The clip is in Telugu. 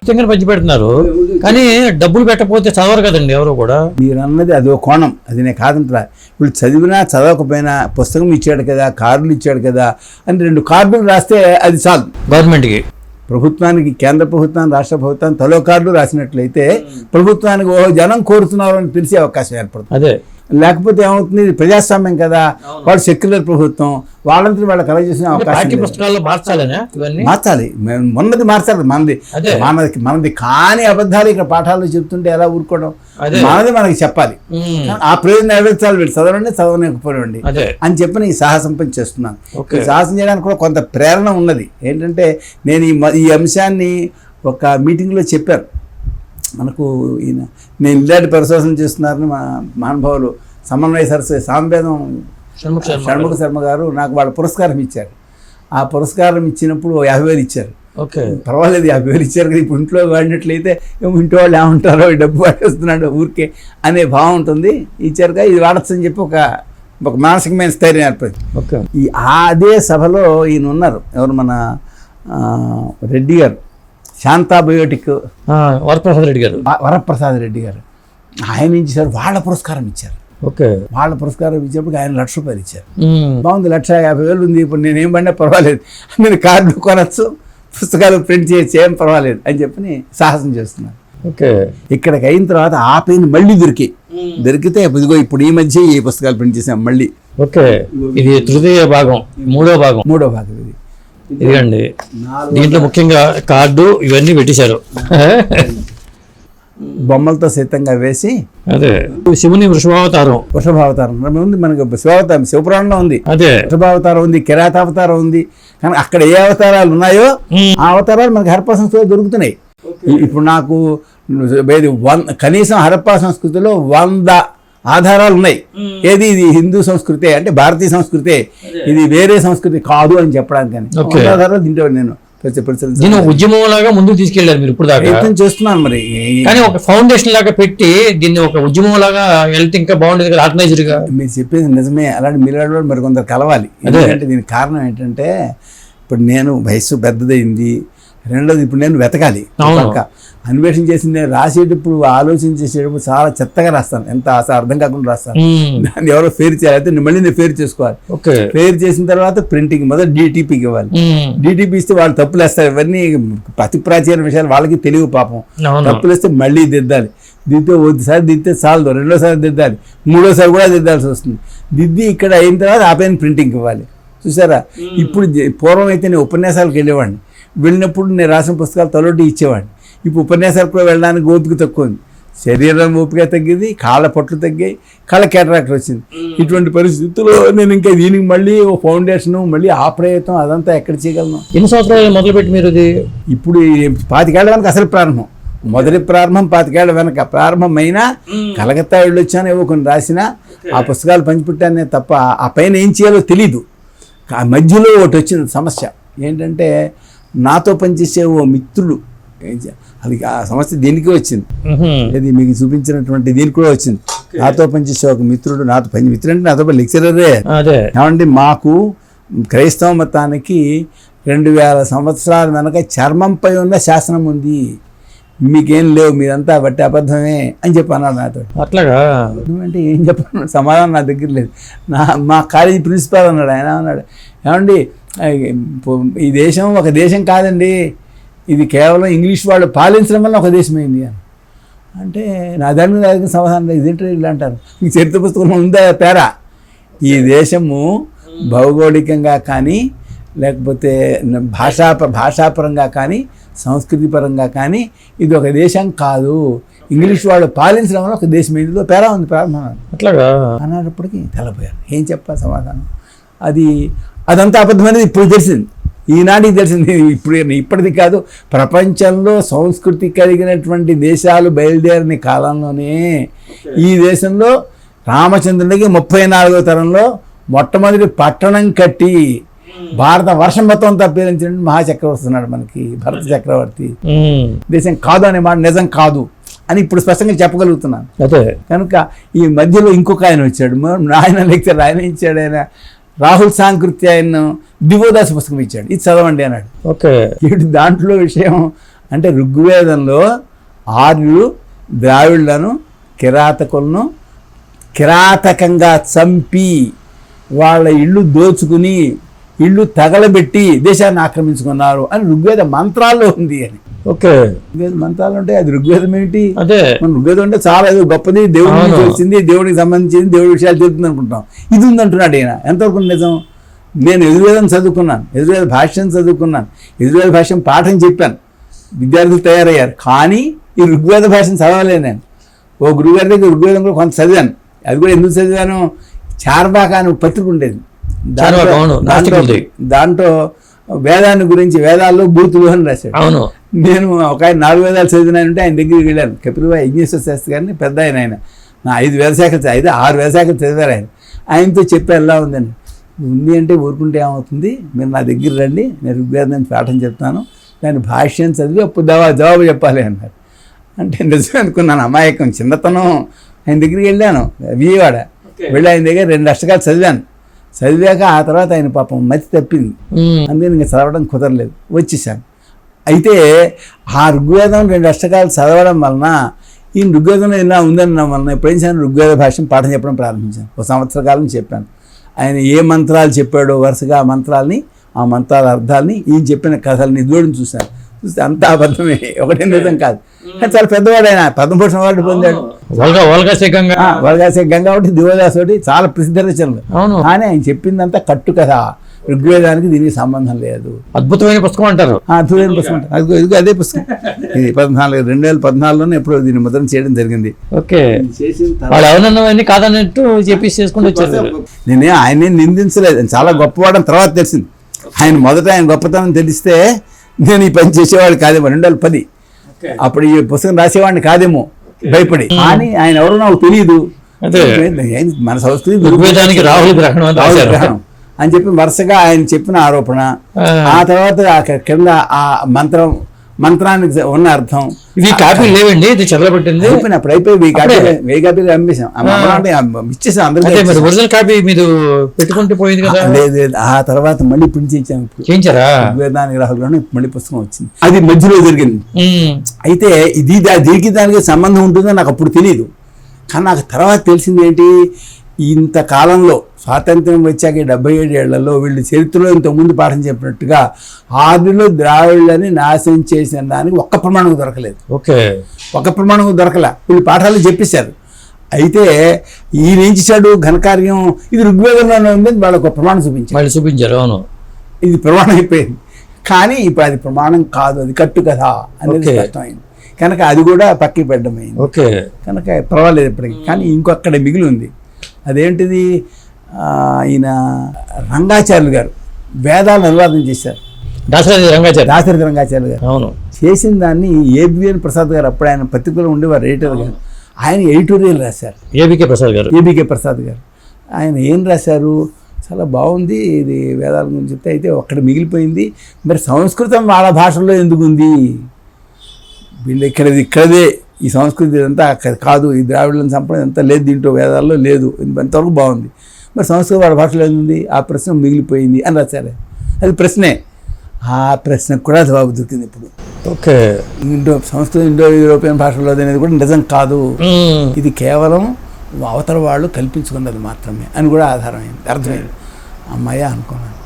ఉచితంగా పంచి పెడుతున్నారు, కానీ డబ్బులు పెట్టకపోతే చదవరు కదండి ఎవరు కూడా. మీరు అన్నది అదో కోణం, అది నేను కాదంటరా. ఇప్పుడు చదివినా చదవకపోయినా పుస్తకం ఇచ్చాడు కదా, కార్డులు ఇచ్చాడు కదా అని 2 కార్డులు రాస్తే అది చాలు గవర్నమెంట్కి, ప్రభుత్వానికి, కేంద్ర ప్రభుత్వానికి, రాష్ట్ర ప్రభుత్వానికి తలో కార్డు రాసినట్లయితే ప్రభుత్వానికి జనం కోరుతున్నారు అని తెలిసే అవకాశం ఏర్పడుతుంది. అదే లేకపోతే ఏమవుతుంది, ఇది ప్రజాస్వామ్యం కదా, వాడు సెక్యులర్ ప్రభుత్వం, వాళ్ళంతా వాళ్ళ కలెక్ట్ చేసిన అవకాశం పుస్తకాల్లో మార్చాలి. మొన్నది మార్చాలి, మనది కాని అబద్ధాలు ఇక్కడ పాఠాలు చెప్తుంటే ఎలా ఊరుకోవడం, మనది మనకి చెప్పాలి. ఆ ప్రయోజనం నెరవేర్చాలి, వీళ్ళు చదవండి చదవలేకపోండి అని చెప్పి ఈ సాహసం పని చేస్తున్నాను. ఈ సాహసం చేయడానికి కూడా కొంత ప్రేరణ ఉన్నది. ఏంటంటే నేను ఈ అంశాన్ని ఒక మీటింగ్లో చెప్పాను. మనకు ఈయన నేను ఇలాంటి పరిశోధన చేస్తున్నారని మా మహానుభావులు సమన్వయ సరస్వతి సాంవేదం షణ్ముఖ శర్మ గారు నాకు వాళ్ళ పురస్కారం ఇచ్చారు. ఆ పురస్కారం ఇచ్చినప్పుడు 50,000 ఇచ్చారు. పర్వాలేదు 50,000 ఇచ్చారు కదా, ఇప్పుడు ఇంట్లో వాడినట్లయితే ఇంట్లో వాళ్ళు ఏమంటారో డబ్బు వాడేస్తున్నాడు ఊరికే అనే భావం ఉంటుంది. ఇచ్చారుగా ఇది వాడచ్చని చెప్పి ఒక మానసికమైన స్థైర్యం ఏర్పడింది. అదే సభలో ఈయన ఉన్నారు, ఎవరు మన రెడ్డి గారు, శాంతా బయోటిక్ వరప్రసాద్ రెడ్డి గారు ఆయన ఇచ్చారు. వాళ్ళ పురస్కారం ఇచ్చారు. వాళ్ళ పురస్కారం ఇచ్చేప్పుడు ఆయన ₹1,00,000 ఇచ్చారు. బాగుంది, 1,50,000 ఉంది, ఇప్పుడు నేనేం పడినా పర్వాలేదు, నేను కార్డు కొనచ్చు, పుస్తకాలు ప్రింట్ చేయొచ్చు, ఏం పర్వాలేదు అని చెప్పి సాహసం చేస్తున్నాను. ఇక్కడికి అయిన తర్వాత ఆ పెయిన్ మళ్ళీ దొరికితే ఇదిగో ఇప్పుడు ఈ మధ్య ఈ పుస్తకాలు ప్రింట్ చేసాం మళ్ళీ. ఇది తృతీయ భాగం, మూడో భాగం ఇది. ఇదిగండి, దీంట్లో ముఖ్యంగా కార్డు ఇవన్నీ పెట్టేశారు, బొమ్మలతో సైతంగా వేసి. అదే శివుని వృషభావతారం ఉంది మనకు, శివపురాణంలో ఉంది, అదే వృషభావతారం ఉంది, కిరాతావతారం ఉంది. కానీ అక్కడ ఏ అవతారాలు ఉన్నాయో ఆ అవతారాలు మనకి హరప్పా సంస్కృతిలో దొరుకుతున్నాయి. ఇప్పుడు నాకు కనీసం హరప్పా సంస్కృతిలో 100 ఆధారాలు ఉన్నాయి. ఏది ఇది హిందూ సంస్కృతే అంటే భారతీయ సంస్కృతే, ఇది వేరే సంస్కృతి కాదు అని చెప్పడానికి ఆధారాలు తింటే నేను ఉద్యమం లాగా ముందుకు తీసుకెళ్లారు మీరు ఇప్పుడు దాకా చేస్తున్నాను. మరి కానీ ఒక ఫౌండేషన్ లాగా పెట్టి దీన్ని ఒక ఉద్యమం లాగా వెళ్తే ఇంకా బాగుండేది కదా, ఆర్గనైజర్ గా. మీరు చెప్పేది నిజమే, అలాంటి మీరు మరి కొందరు కలవాలి. ఎందుకంటే దీనికి కారణం ఏంటంటే ఇప్పుడు నేను వయస్సు పెద్దదైంది, రెండోది ఇప్పుడు నేను వెతకాలి, అన్వేషణ చేసి నేను రాసేటప్పుడు ఆలోచన చేసేటప్పుడు చాలా చెత్తగా రాస్తాను, ఎంత అర్థం కాకుండా రాస్తాను. దాన్ని ఎవరో ఫేర్ చేయాలి, అయితే మళ్ళీ నేను ఫేర్ చేసుకోవాలి. ఫేర్ చేసిన తర్వాత ప్రింటింగ్ మొదలు DTPకి ఇవ్వాలి. DTP ఇస్తే వాళ్ళు తప్పులు వేస్తారు. ఇవన్నీ అతి ప్రాచీన విషయాలు, వాళ్ళకి తెలివి పాపం. తప్పులు వేస్తే మళ్ళీ దిద్దాలి, ఒకసారి దిద్దితే చాలదు, రెండోసారి దిద్దాలి, మూడోసారి కూడా దిద్దాల్సి వస్తుంది. దిద్ది ఇక్కడ అయిన తర్వాత ఆ పైన ప్రింటింగ్కి ఇవ్వాలి. చూసారా, ఇప్పుడు పూర్వం అయితే నేను ఉపన్యాసాలకు వెళ్ళేవాడిని, వెళ్ళినప్పుడు నేను రాసిన పుస్తకాలు తలోటి ఇచ్చేవాడిని. ఇప్పుడు ఉపన్యాసాలకు కూడా వెళ్ళడానికి ఓపిక తక్కువ ఉంది, శరీరం ఓపిక తగ్గింది, కాళ్ళ పట్లు తగ్గాయి, కళ్ళ క్యాటరాక్ట్ వచ్చింది. ఇటువంటి పరిస్థితుల్లో నేను ఇంకా దీనికి మళ్ళీ ఓ ఫౌండేషన్, మళ్ళీ ఆ ప్రయత్నం అదంతా ఎక్కడ చేయగలను. ఎన్ని సంవత్సరాలు మొదలుపెట్టి మీరు ఇప్పుడు 25 ఏళ్ల వెనక అసలు ప్రారంభం, మొదటి ప్రారంభం 25 ఏళ్ల వెనక ప్రారంభమైనా కలకత్తా వెళ్ళొచ్చాను, ఏవో కొన్ని రాసినా ఆ పుస్తకాలు పంచిపెట్టానే తప్ప ఆ పైన ఏం చేయాలో తెలీదు. ఆ మధ్యలో ఒకటి వచ్చిన సమస్య ఏంటంటే నాతో పనిచేసే ఓ మిత్రుడు అది ఆ సమస్య దీనికి వచ్చింది, అది మీకు చూపించినటువంటి దీనికి కూడా వచ్చింది. నాతో పనిచేసే ఒక మిత్రుడు, మిత్రుడు అంటే నాతో లెక్చరరే, ఏమంటే మాకు క్రైస్తవ మతానికి 2000 సంవత్సరాల వెనక చర్మంపై ఉన్న శాసనం ఉంది, మీకేం లేవు, మీరంతా బట్టి అబద్ధమే అని చెప్పి అన్నాడు నాతో. అట్లాగా అంటే ఏం చెప్పాను, సమాధానం నా దగ్గర లేదు. మా కాలేజీ ప్రిన్సిపాల్ అన్నాడు, ఆయన అన్నాడు, ఏమండి ఈ దేశం ఒక దేశం కాదండి, ఇది కేవలం ఇంగ్లీష్ వాళ్ళు పాలించడం వల్ల ఒక దేశమైంది అని అంటే నా దానికి సమాధానం ఇదేంటో ఇలా అంటారు. ఈ చరిత్ర పుస్తకం ఉందా పేరా, ఈ దేశము భౌగోళికంగా కానీ లేకపోతే భాషాపరంగా కానీ సంస్కృతి పరంగా కానీ ఇది ఒక దేశం కాదు, ఇంగ్లీష్ వాళ్ళు పాలించడం వల్ల ఒక దేశమైందిలో పేరా ఉంది ప్రారంభం అట్లాగా అన్నప్పటికీ తెల్లపోయారు. ఏం చెప్పాలి సమాధానం, అదంతా అబద్ధమనేది ఇప్పుడు తెలిసింది, ఈనాటికి తెలిసింది. ఇప్పటిది కాదు, ప్రపంచంలో సంస్కృతి కలిగినటువంటి దేశాలు బయలుదేరిన కాలంలోనే ఈ దేశంలో రామచంద్రుడికి 34వ తరంలో మొట్టమొదటి పట్టణం కట్టి భారత వర్షం మొత్తం తప్పించిన మహాచక్రవర్తి ఉన్నాడు మనకి, భరత చక్రవర్తి. దేశం కాదు అనే మాట నిజం కాదు అని ఇప్పుడు స్పష్టంగా చెప్పగలుగుతున్నాను. కనుక ఈ మధ్యలో ఇంకొక ఆయన వచ్చాడు, ఆయన లెక్చర్, ఆయన ఇచ్చాడు, ఆయన రాహుల్ సాంకృత్య ఆయన దివోదాస్ పుస్తకం ఇచ్చాడు, ఇది చదవండి అన్నాడు. దాంట్లో విషయం అంటే ఋగ్వేదంలో ఆర్యులు ద్రావిడులను కిరాతకులను కిరాతకంగా చంపి వాళ్ళ ఇళ్ళు దోచుకుని ఇళ్ళు తగలబెట్టి దేశాన్ని ఆక్రమించుకున్నారు అని ఋగ్వేద మంత్రాల్లో ఉంది అని. ఓకే, ఋగ్వేద మంత్రాలు ఉంటాయి, అది ఋగ్వేదం ఏమిటి? అదే మన ఋగ్వేదం అంటే చాలా ఏదో గొప్పది, దేవుడి నుంచి వచ్చింది, దేవుడికి సంబంధించింది, దేవుడి విషయాలు తెలుస్తుంది అనుకుంటాం. ఇది ఉందంటున్నాడు ఈయన. ఎంతవరకు నిజం? నేను యజుర్వేదం చదువుకున్నాను, యజుర్వేద భాష్యం చదువుకున్నాను, యజుర్వేద భాష్యం పాఠం చెప్పాను, విద్యార్థులు తయారయ్యారు. కానీ ఈ ఋగ్వేద భాషను చదవలేను నేను. ఓ గురుగారి దగ్గర ఋగ్వేదం కూడా కొంత చదివాను. అది కూడా ఎందుకు చదివాను? చార్వాక అని పత్రిక ఉండేది, దాంట్లో వేదాన్ని గురించి, వేదాల్లో బూతులు అని రాశాడు. అవును, నేను ఒక ఆయన 4 వేదాలు చదివినానంటే ఆయన దగ్గరికి వెళ్ళాను. కపిలవాయి యజ్ఞేశ్వర శాస్త్రి గారిని, పెద్ద ఆయన నా 5 వేదశాఖలు 6 వేదశాఖలు చదివారు ఆయన. ఆయనతో చెప్పి ఎలా ఉందండి, ఉంది అంటే ఊరుకుంటే ఏమవుతుంది, మీరు నా దగ్గర రండి, నేను ఋగ్వేదాన్ని పాఠం చెప్తాను, దాని భాష్యం చదివి అప్పుడు జవాబు చెప్పాలి అన్నారు. అంటే నిజమే అనుకున్నాను, అమాయకం, చిన్నతనం. ఆయన దగ్గరికి వెళ్ళాను, విజయవాడ వెళ్ళి ఆయన దగ్గర 2 అష్టకాలు చదివాను. చదివాక ఆ తర్వాత ఆయన పాపం మతి తప్పింది, అందుకని ఇంకా చదవడం కుదరలేదు, వచ్చేసాను. అయితే ఆ ఋగ్వేదం 2 అష్టకాలు చదవడం వలన ఈ ఋగ్వేదంలో ఇలా ఉందన్న వలన ఎప్పుడైనా సరే ఋగ్వేద భాషను పాఠం చెప్పడం ప్రారంభించాను. 1 సంవత్సర కాలం చెప్పాను. ఆయన ఏ మంత్రాలు చెప్పాడో వరుసగా ఆ మంత్రాలని, ఆ మంత్రాల అర్థాలని, ఈయన చెప్పిన కథల్ని జోడిని చూశాను. చూస్తే అంతా అబద్ధమే, ఒకటే నిజం కాదు. చాలా పెద్దవాడు ఆయన, పద్మభూషణ అవార్డు పొందాడు. వల్గాసే గంగావతి దివదాసుడి చాలా ప్రసిద్ధ రచనలు. కానీ ఆయన చెప్పిందంతా కట్టు కదా, ఋగ్వేదానికి దీనికి సంబంధం లేదు. అద్భుతమైన పుస్తకం అంటారు. అద్భుతమైన పుస్తకం అది, అదే పుస్తకం. ఇది 2014లోనే ఎప్పుడో దీన్ని ముద్రణ చేయడం జరిగింది. ఓకే, వాళ్ళు ఎవరన్నా కాదన్నట్టు చెప్పి చేసుకుంటూ వచ్చారు. నేనే ఆయనే నిందించలేదు, చాలా గొప్పవాడని తర్వాత తెలిసింది. ఆయన మొదట ఆయన గొప్పతనం తెలిస్తే నేను ఈ పని చేసేవాడు కాదేమో, 2010 అప్పుడు ఈ పుస్తకం రాసేవాడిని కాదేమో భయపడి. కానీ ఆయన ఎవరో నాకు తెలియదు. మన సంస్కృతి రాహుల్ గ్రహణం అని చెప్పి వరుసగా ఆయన చెప్పిన ఆరోపణ, ఆ తర్వాత కింద ఆ మంత్రానికి ఉన్న అర్థం. ఇది కాపీ లేవండి, ఇది చదవబట్టింది. అప్పుడు అయిపోయి 1000 కాపీలు అమ్మేసాం, ఇచ్చేసాం అందరికీ. ఒరిజినల్ కాపీ మీరు పెట్టుకుంటే పోయింది కదా. లేదు, ఆ తర్వాత మళ్ళీ ప్రింట్ చేయించాం. ఇప్పుడు చేయించారా? వేదానికి రాహుల్ మళ్ళీ పుస్తకం వచ్చింది, అది మధ్యలో జరిగింది. అయితే ఇది దీనికి దానికి సంబంధం ఉంటుందో నాకు అప్పుడు తెలియదు. కానీ నాకు తర్వాత తెలిసింది ఏంటి, ఇంతకాలంలో స్వాతంత్ర్యం వచ్చాక 77 ఏళ్లలో వీళ్ళు చరిత్రలో ఇంతకుముందు పాఠం చెప్పినట్టుగా ఆర్యులు ద్రావిడులని నాశనం చేసిన దానికి ఒక్క ప్రమాణం దొరకలేదు. ఓకే, ఒక్క ప్రమాణం దొరకలే, వీళ్ళు పాఠాలు చెప్పేశారు. అయితే ఈయన ఏం చేశాడు ఘనకార్యం, ఇది ఋగ్వేదంలోనే ఉంది, వాళ్ళకు ప్రమాణం చూపించారు. అవును, ఇది ప్రమాణం అయిపోయింది. కానీ ఇప్పుడు అది ప్రమాణం కాదు, అది కట్టు కదా అనేది స్పష్టమైంది. కనుక అది కూడా పక్కకి పెట్టడమైంది. ఓకే, కనుక పర్వాలేదు ఇప్పటికి. కానీ ఇంకొక్కడ మిగిలి ఉంది. అదేంటిది, ఈయన రంగాచార్యులు గారు వేదాలను అనువాదం చేశారు. దాశరథి రంగాచార్యులు గారు. అవును, చేసిన దాన్ని ఏబిఎన్ ప్రసాద్ గారు, అప్పుడు ఆయన పత్రికలో ఉండేవారు ఎడిటర్ గారు, ఆయన ఎడిటోరియల్ రాశారు. ఏబికే ప్రసాద్ గారు ఆయన ఏం రాశారు, చాలా బాగుంది. ఇది వేదాల గురించి చెప్తే అయితే ఒక్కడ మిగిలిపోయింది. మరి సంస్కృతం వాళ్ళ భాషలో ఎందుకు ఉంది, వీళ్ళు ఇక్కడదే ఈ సంస్కృతి ఇదంతా అక్కడ కాదు, ఈ ద్రావిడులను చంపడం అంతా లేదు, దీంట్లో వేదాల్లో లేదు, ఇంతవరకు బాగుంది. మరి సంస్కృతం వాళ్ళ భాషలో ఉంది, ఆ ప్రశ్న మిగిలిపోయింది అని రాశారు. అది ప్రశ్నే, ఆ ప్రశ్నకు కూడా జవాబు దొరికింది ఇప్పుడు. ఓకే, సంస్కృతం ఇండో యూరోపియన్ భాషలో అనేది కూడా నిజం కాదు, ఇది కేవలం అవతల వాళ్ళు కల్పించుకున్నది మాత్రమే అని కూడా అర్థమైంది. అమ్మయ్య అనుకున్నాను.